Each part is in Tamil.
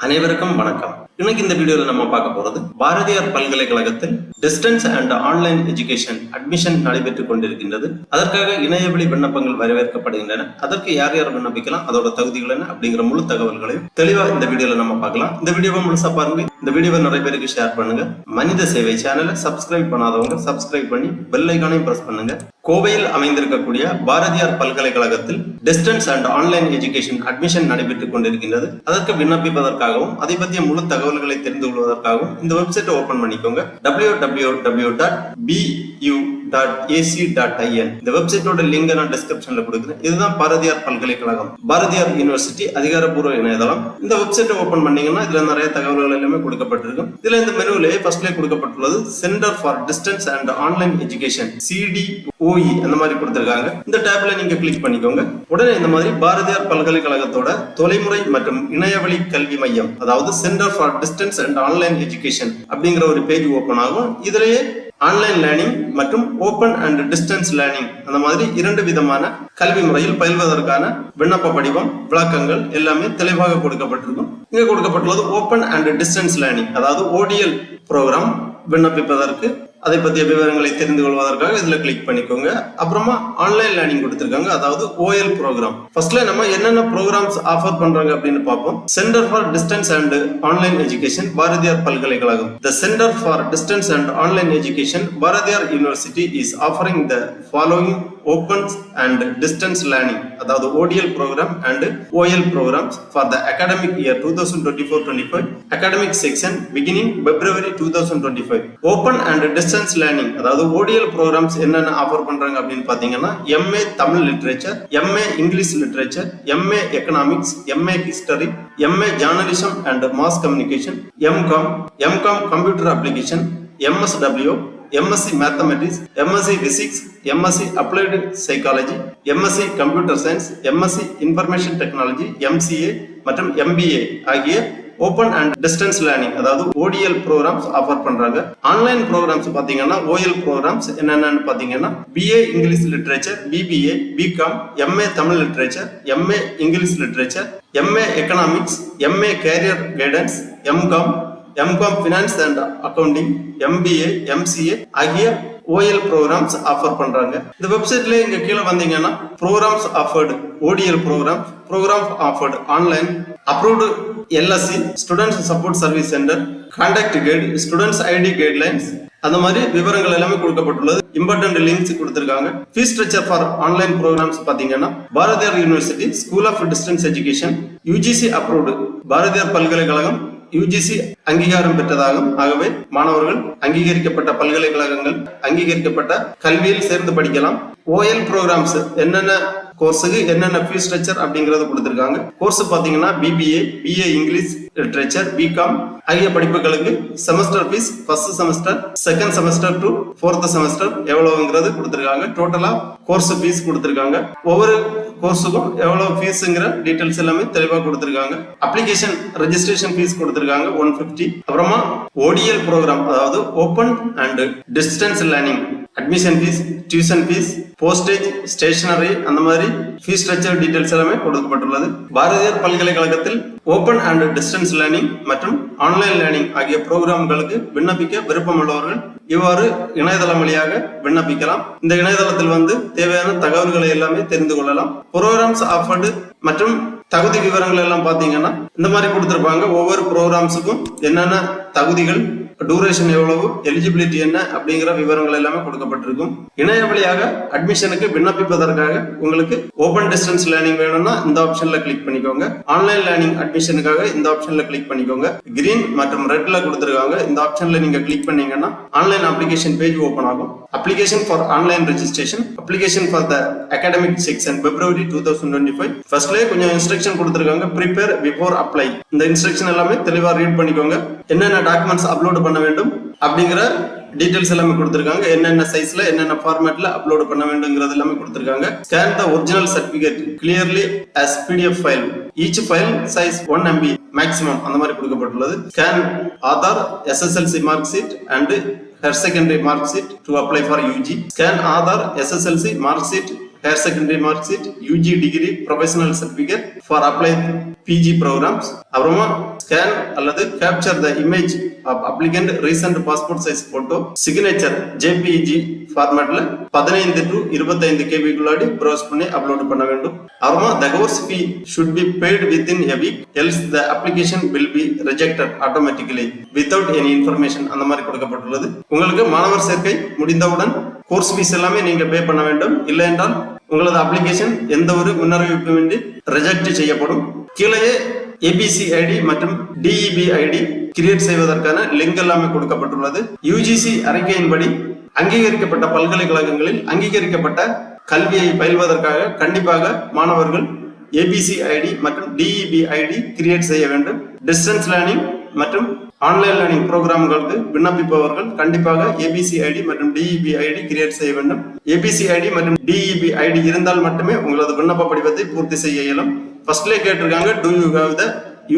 அனைவருக்கும் வணக்கம். இன்னைக்கு இந்த வீடியோல நம்ம பார்க்க போறது பாரதியார் பல்கலைக்கழகத்தில் distance and online education admission நடைபெற்றுக் கொண்டிருக்கின்றது. அதற்காக இணையவழி விண்ணப்பங்கள் வரவேற்கப்படுகின்றன. அதற்கு யார் யார் விண்ணப்பிக்கலாம், அதோட தகுதிகள் என்ன அப்படிங்கிற முழு தகவல்களையும் தெளிவா இந்த வீடியோல நம்ம பார்க்கலாம். இந்த வீடியோவை முழுசா பாருங்க. இந்த வீடியோவை நிறைய பேருக்கு ஷேர் பண்ணுங்க. மனித சேவை சேனலை சப்ஸ்கிரைப் பண்ணாதவங்க சப்ஸ்கிரைப் பண்ணி பெல் ஐகானையும் பிரஸ் பண்ணுங்க. கோவையில் அமைந்திருக்கக்கூடிய பாரதியார் பல்கலைக்கழகத்தில் distance and online education admission நடைபெற்றுக் கொண்டிருக்கின்றது. அதற்கு விண்ணப்பிப்பதற்காகவும் அதை பற்றிய முழு தகவல்களை தெரிந்து கொள்வதற்காகவும் இந்த வெப்சைட்டை ஓபன் பண்ணிக்கோங்க. www.bu.ac.in. இந்த வெப்சைட்டோட லிங்க் நான் டிஸ்கிரிப்ஷன்ல கொடுக்கிறேன். இதுதான் பாரதியார் பல்கலைக்கழகம், பாரதியார் யூனிவர்சிட்டி அதிகாரப்பூர்வ இணையதளம். இந்த வெப்சைட்டை ஓபன் பண்ணீங்கன்னா இதுல நிறைய தகவல்கள் எல்லாமே கொடுக்கப்பட்டிருக்கும். இதுல இந்த மெனுவிலே ஃபர்ஸ்ட்ல கொடுக்கப்பட்டுள்ளது centre for distance and online education CDOE அந்த மாதிரி கொடுத்திருக்காங்க. இந்த டேப்ல நீங்க கிளிக் பண்ணிக்கோங்க. உடனே இந்த மாதிரி பாரதியார் பல்கலைக்கழகத்தோட தொலைமுறை மற்றும் இணையவழி கல்வி மையம், அதாவது centre for distance and online education அப்படிங்கிற ஒரு பேஜ் ஓபன் ஆகும். இதுலயே ஆன்லைன் லேர்னிங் மற்றும் ஓபன் அண்ட் டிஸ்டன்ஸ் லேர்னிங் அந்த மாதிரி இரண்டு விதமான கல்வி முறையில் பயில்வதற்கான விண்ணப்ப படிவம், விளக்கங்கள் எல்லாமே தெளிவாக கொடுக்கப்பட்டிருக்கும். இங்க கொடுக்கப்பட்டுள்ளது ஓபன் அண்ட் டிஸ்டன்ஸ் லேர்னிங், அதாவது ODL ப்ரோக்ராம் விண்ணப்பிப்பதற்கு அதை பற்றிய விவரங்களை தெரிந்து கொள்வதற்காக இதுல கிளிக் பண்ணிக்கோங்க. அப்புறமா ஆன்லைன் லேர்னிங் கொடுத்திருக்காங்க, அதாவது OL ப்ரோக்ராம். ஃபர்ஸ்ட்ல நம்ம என்னென்ன ப்ரோக்ராம்ஸ் ஆஃபர் பண்றாங்க அப்படின்னு பார்ப்போம். Centre for distance and online education, Bharathiyar பல்கலைக்கழகம். The Center for Distance and Online Education, Bharatiyar University is offering the following open and distance learning, அதாவது ODL program and OL programs for the academic year 2024-25 academic section beginning February 2025. Open and distance learning, அதாவது ODL programs என்னென்ன ஆஃபர் பண்றாங்க அப்படின்னு பாத்தீங்கன்னா MA Tamil literature, MA English literature, MA economics, MA history, MA journalism and mass communication, MCom computer application, MSW, MSc Mathematics, MSc Physics, MSc Applied Psychology, MSc Computer Science, MSc Information Technology, MCA மற்றும் MBA ஆகிய ஓபன் அண்ட் டிஸ்டன்ஸ் லேர்னிங், அதாவது ODL ப்ரோக்ராம்ஸ் ஆஃபர் பண்றாங்க. ஆன்லைன் ப்ரோக்ராம்ஸ் பாத்தீங்கன்னா OL ப்ரோக்ராம்ஸ் என்னென்னு பாத்தீங்கன்னா BA English literature, BBA, BCom, MA Tamil literature, MA English literature, MA economics, MA career guidance, MCom finance and accounting, MBA, MCA ஆகிய OL ப்ரோக்ராம்ஸ் ஆஃபர் பண்றாங்க. இந்த வெப்சைட்ல இங்க கீழே வந்தீங்கன்னா programmes offered ODL programme offered online, approved LSC, students support service centre, contact guide, students ID guidelines அந்த மாதிரி விவரங்கள் எல்லாமே கொடுக்கப்பட்டுள்ளது. இம்பார்ட்டன்ட் லிங்க்ஸ் கொடுத்திருக்காங்க. Fees structure for online programs பாத்தீங்கன்னா Bharathiar University School of Distance Education UGC approved, Bharathiar பல்கலைக்கழகம் UGC அங்கீகாரம் பெற்றதாகும். ஆகவே மாணவர்கள் அங்கீகரிக்கப்பட்ட பல்கலைக்கழகங்கள், அங்கீகரிக்கப்பட்ட கல்வியில் சேர்ந்து படிக்கலாம். OL ப்ரோக்ராம்ஸ் என்னென்ன கோர்ஸுக்கு என்னென்ன ஃபீஸ் ஸ்ட்ரக்சர் அப்படிங்கறத கொடுத்திருக்காங்க. கோர்ஸ் பாத்தீங்கன்னா BBA, BA English literature, BCom ஆகிய படிப்புகளுக்கு semester fees first semester, second semester to fourth semester எவ்வளவுங்கிறது கொடுத்திருக்காங்க. டோட்டலா கோர்ஸ் ஃபீஸ் கொடுத்திருக்காங்க. ஒவ்வொரு கோர்ஸுக்கும் எவ்வளவு ஃபீஸ்ங்கிற டீடைல்ஸ் எல்லாமே தெளிவா கொடுத்திருக்காங்க. அப்ளிகேஷன் ரெஜிஸ்ட்ரேஷன் ஃபீஸ் கொடுத்திருக்காங்க 150. அப்புறமா ODL ப்ரோக்ராம், அதாவது open and distance learning admission fees, tuition fees, postage, stationery அந்த மாதிரி ஃபீஸ் ஸ்ட்ரக்சர் டீடைல்ஸ் எல்லாமே கொடுக்கப்பட்டுள்ளது. பாரதியார் பல்கலைக்கழகத்தில் ஓபன் அண்ட் டிஸ்டன்ஸ் லேர்னிங் மற்றும் ஆன்லைன் லேர்னிங் ஆகிய ப்ரோக்ராம்களுக்கு விண்ணப்பிக்க விருப்பம் உள்ளவர்கள் இவ்வாறு இணையதளம் வழியாக விண்ணப்பிக்கலாம். இந்த இணையதளத்தில் தேவையான தகவல்களை எல்லாமே தெரிந்து கொள்ளலாம். ப்ரோக்ராம்ஸ் ஆஃபர்டு மற்றும் தகுதி விவரங்கள் எல்லாம் பாத்தீங்கன்னா இந்த மாதிரி கொடுத்திருப்பாங்க. ஒவ்வொரு ப்ரோக்ராம்ஸுக்கும் என்னென்ன தகுதிகள், டூரேஷன் எவ்வளவு, எலிஜிபிலிட்டி என்ன அப்படிங்கிற விவரங்கள் எல்லாமே கொடுக்கப்பட்டிருக்கும். இணைய வழியாக அட்மிஷனுக்கு விண்ணப்பிப்பதற்காக உங்களுக்கு ஓபன் டிஸ்டன்ஸ் லேர்னிங் வேணும்னா இந்த ஆப்ஷன்ல கிளிக் பண்ணிக்கோங்க. ஆன்லைன் லேர்னிங் அட்மிஷனுக்காக இந்த ஆப்ஷன்ல கிளிக் பண்ணிக்கோங்க. கிரீன் மற்றும் ரெட்ல கொடுத்திருக்காங்க. இந்த ஆப்ஷன்ல நீங்க கிளிக் பண்ணீங்கன்னா ஆன்லைன் அப்ளிகேஷன் பேஜ் ஓபன் ஆகும். Application for online registration, application for the academic section February 2025. ஃபர்ஸ்ட்லயே கொஞ்சம் இன்ஸ்ட்ரக்ஷன் கொடுத்திருக்காங்க. Prepare before apply. இந்த இன்ஸ்ட்ரக்ஷன் எல்லாமே தெளிவா ரீட் பண்ணிக்கோங்க. என்னென்ன டாக்குமெண்ட்ஸ் அப்லோட் பண்ண வேண்டும் அப்படிங்கிற டீடைல்ஸ் எல்லாமே கொடுத்திருக்காங்க. என்னென்ன சைஸ்ல என்னென்ன ஃபார்மேட்ல அப்லோட் பண்ண வேண்டும்ங்கிறது எல்லாமே கொடுத்திருக்காங்க. Scan the original certificate clearly as PDF file, each file size 1 MB maximum அந்த மாதிரி கொடுக்கப்பட்டுள்ளது. Scan Aadhaar, SSLC mark sheet and higher secondary mark sheet to apply for UG. Scan Aadhaar, SSLC mark sheet, higher secondary mark sheet, UG degree, professional certificate for applied PG programs. அப்புறமா ஸ்கேன் அல்லது capture the image of applicant recent passport size photo signature JPEG ஃபார்மேட்ல 15 to 25 கேபிக்குள்ளாடி ப்ரௌஸ் பண்ணி அப்லோட் பண்ண வேண்டும். அப்புறமா the course fee should be paid within a week else the application will be rejected automatically without any information அந்த மாதிரி கொடுக்கப்பட்டுள்ளது. உங்களுக்கு மாணவர் சேர்க்கை முடிந்தவுடன் கோர்ஸ் ஃபீஸ் எல்லாமே நீங்க பே பண்ண வேண்டும். இல்லை என்றால் உங்களது அப்ளிகேஷன் எந்த ஒரு முன்னறிவிப்புமின்றி ரிஜெக்ட் செய்யப்படும். கீழே ஏபிசி ஐடி மற்றும் டிஇபி ஐடி கிரியேட் செய்வதற்கான லிங்க் எல்லாமே கொடுக்கப்பட்டுள்ளது. யுஜிசி அறிக்கையின்படி அங்கீகரிக்கப்பட்ட பல்கலைக்கழகங்களில் அங்கீகரிக்கப்பட்ட கல்வியை பயில்வதற்காக கண்டிப்பாக மாணவர்கள் ஏபிசி ஐடி மற்றும் டிஇபி ஐடி கிரியேட் செய்ய வேண்டும். டிஸ்டன்ஸ் லேர்னிங் மற்றும் ஆன்லைன் லேர்னிங் ப்ரோக்ராம்களுக்கு விண்ணப்பிப்பவர்கள் கண்டிப்பாக ஏபிசி ஐடி மற்றும் டிஇபி ஐடி கிரியேட் செய்ய வேண்டும். ஏபிசி ஐடி மற்றும் டிஇபி ஐடி இருந்தால் மட்டுமே உங்களது விண்ணப்ப படிவத்தை பூர்த்தி செய்ய இயலும். ஃபர்ஸ்ட்லேயே கேட்டிருக்காங்க do you have the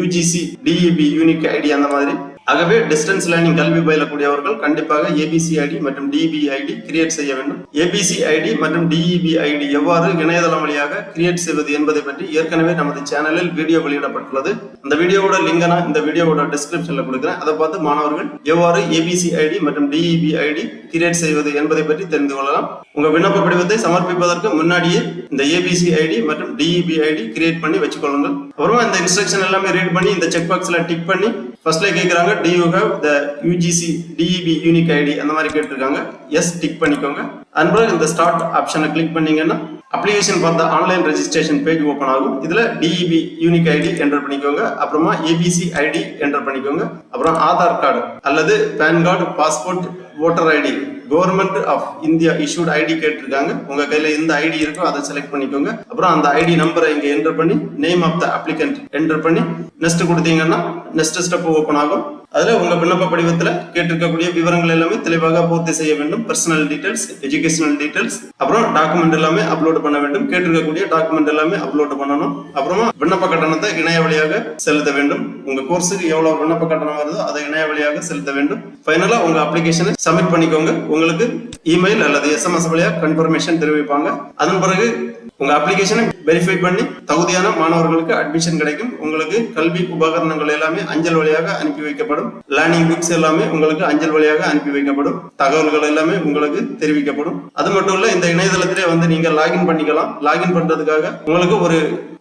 UGC DEB unique ID அந்த மாதிரி. ஆகவே டிஸ்டன்ஸ் லேர்னிங் கல்வி பயிலக்கூடியவர்கள் கண்டிப்பாக ஏபிசி ஐடி மற்றும் டிஇபி ஐடி கிரியேட் செய்ய வேண்டும். ஏபிசி ஐடி மற்றும் டிஇபி ஐடி எவ்வாறு இணையதளம் வழியாக கிரியேட் செய்வது என்பதை பற்றி ஏற்கனவே நமது சேனலில் வீடியோ வெளியிடப்பட்டுள்ளது. அந்த வீடியோவோட லிங்கை நான் இந்த வீடியோவோட டிஸ்கிரிப்ஷன்ல கொடுக்குறேன். அதை பார்த்து மாணவர்கள் எவ்வாறு ஏபிசி ஐடி மற்றும் டிஇபி ஐடி கிரியேட் செய்வது என்பதை பற்றி தெரிந்து கொள்ளலாம். உங்க விண்ணப்ப படிவத்தை சமர்ப்பிப்பதற்கு முன்னாடியே இந்த ஏபிசி ஐடி மற்றும் டிஇபி ஐடி கிரியேட் பண்ணி வச்சுக்கொள்ளுங்கள். அப்புறமா இந்த இன்ஸ்ட்ரக்ஷன் எல்லாமே ரீட் பண்ணி இந்த செக் பாக்ஸ்ல டிக் பண்ணி ஃபர்ஸ்ட்ல கேக்குறாங்க do you have the UGC DEB unique ID அந்த மாதிரி கேட்டிருக்காங்க. எஸ் டிக் பண்ணிக்கோங்க. அன்பு இந்த ஸ்டார்ட் ஆப்ஷனை கிளிக் பண்ணீங்கன்னா அப்ளிகேஷன் பார்த்த ஆன்லைன் ரெஜிஸ்ட்ரேஷன் பேஜ் ஓபன் ஆகும். இதுல டிஇபி யூனிக் ஐடி என்டர் பண்ணிக்கோங்க. அப்புறமா ஏபிசி ஐடி என்டர் பண்ணிக்கோங்க. அப்புறம் ஆதார் கார்டு அல்லது PAN card, passport, voter ID, government of India issued ID கேட்டிருக்காங்க. உங்க கையில எந்த ஐடி இருக்கோ அதை செலக்ட் பண்ணிக்கோங்க. அப்புறம் அந்த ஐடி நம்பரை இங்க என்டர் பண்ணி name of the applicant enter பண்ணி நெக்ஸ்ட் கொடுத்தீங்கன்னா நெக்ஸ்ட் ஸ்டெப் ஓபன் ஆகும். அதுல உங்க விண்ணப்ப படிவத்துல கேட்டிருக்கக்கூடிய விவரங்கள் எல்லாமே தெளிவாக பூர்த்தி செய்ய வேண்டும். பர்சனல் டீடைல்ஸ், எஜுகேஷனல் டீடைல்ஸ், அப்புறம் டாக்குமெண்ட் எல்லாமே அப்லோட் பண்ண வேண்டும். கேட்டிருக்கக்கூடிய டாக்குமெண்ட் எல்லாமே அப்லோட் பண்ணணும். அப்புறமா விண்ணப்ப கட்டணத்தை இணைய வழியாக செலுத்த வேண்டும். உங்க கோர்ஸுக்கு எவ்வளவு விண்ணப்ப கட்டணம் வருதோ அதை இணைய வழியாக செலுத்த வேண்டும். ஃபைனலா உங்க அப்ளிகேஷனை சப்மிட் பண்ணிக்கோங்க. உங்களுக்கு இமெயில் அல்லது எஸ்எம்எஸ் வழியாக கன்ஃபர்மேஷன் தெரிவிப்பாங்க. அதன் பிறகு உங்க அப்ளிகேஷனை வெரிஃபை பண்ணி தகுதியான மாணவர்களுக்கு அட்மிஷன் கிடைக்கும். உங்களுக்கு கல்வி உபகரணங்கள் எல்லாமே அஞ்சல் வழியாக அனுப்பி வைக்கப்படும். லேர்னிங் புக்ஸ் எல்லாமே உங்களுக்கு அஞ்சல் வழியாக அனுப்பி வைக்கப்படும். தகவல்கள் எல்லாமே உங்களுக்கு தெரிவிக்கப்படும். அது மட்டும் இல்ல, இந்த இணையதளத்திலே வந்து நீங்க லாகின் பண்ணிக்கலாம். லாகின் பண்றதுக்காக உங்களுக்கு ஒரு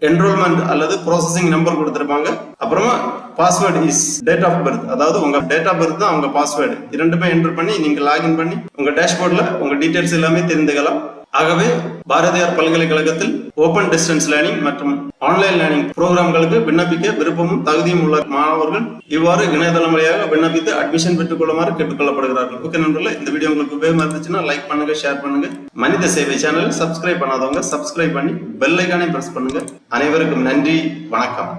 என்ரோல்மெண்ட் அல்லது ப்ராசஸிங் நம்பர் கொடுத்திருப்பாங்க. அப்புறமா password is date of birth, அதாவது உங்க டேட் ஆஃப் பர்த் தான் உங்க பாஸ்வேர்டு. இரண்டுமே என்டர் பண்ணி நீங்க லாகின் பண்ணி உங்க டேஷ்போர்ட்ல உங்க டீடைல்ஸ் எல்லாமே தெரிந்துக்கலாம். ஆகவே பாரதியார் பல்கலைக்கழகத்தில் ஓபன் டிஸ்டன்ஸ் லேர்னிங் மற்றும் ஆன்லைன் லேர்னிங் ப்ரோக்ராம்களுக்கு விண்ணப்பிக்க விருப்பமும் தகுதியும் உள்ள மாணவர்கள் இவ்வாறு இணையதளம் வழியாக விண்ணப்பித்து அட்மிஷன் பெற்றுக் கொள்ளுமாறு கேட்டுக்கொள்ளப்படுகிறார்கள். ஓகே நண்பர்களே, இந்த வீடியோ உங்களுக்கு உபயோகமா இருந்துச்சுன்னா லைக் பண்ணுங்க, ஷேர் பண்ணுங்க. மனித சேவை சேனல் சப்ஸ்கிரைப் பண்ணாதவங்க சப்ஸ்கிரைப் பண்ணி பெல் ஐகானை பிரஸ் பண்ணுங்க. அனைவருக்கும் நன்றி, வணக்கம்.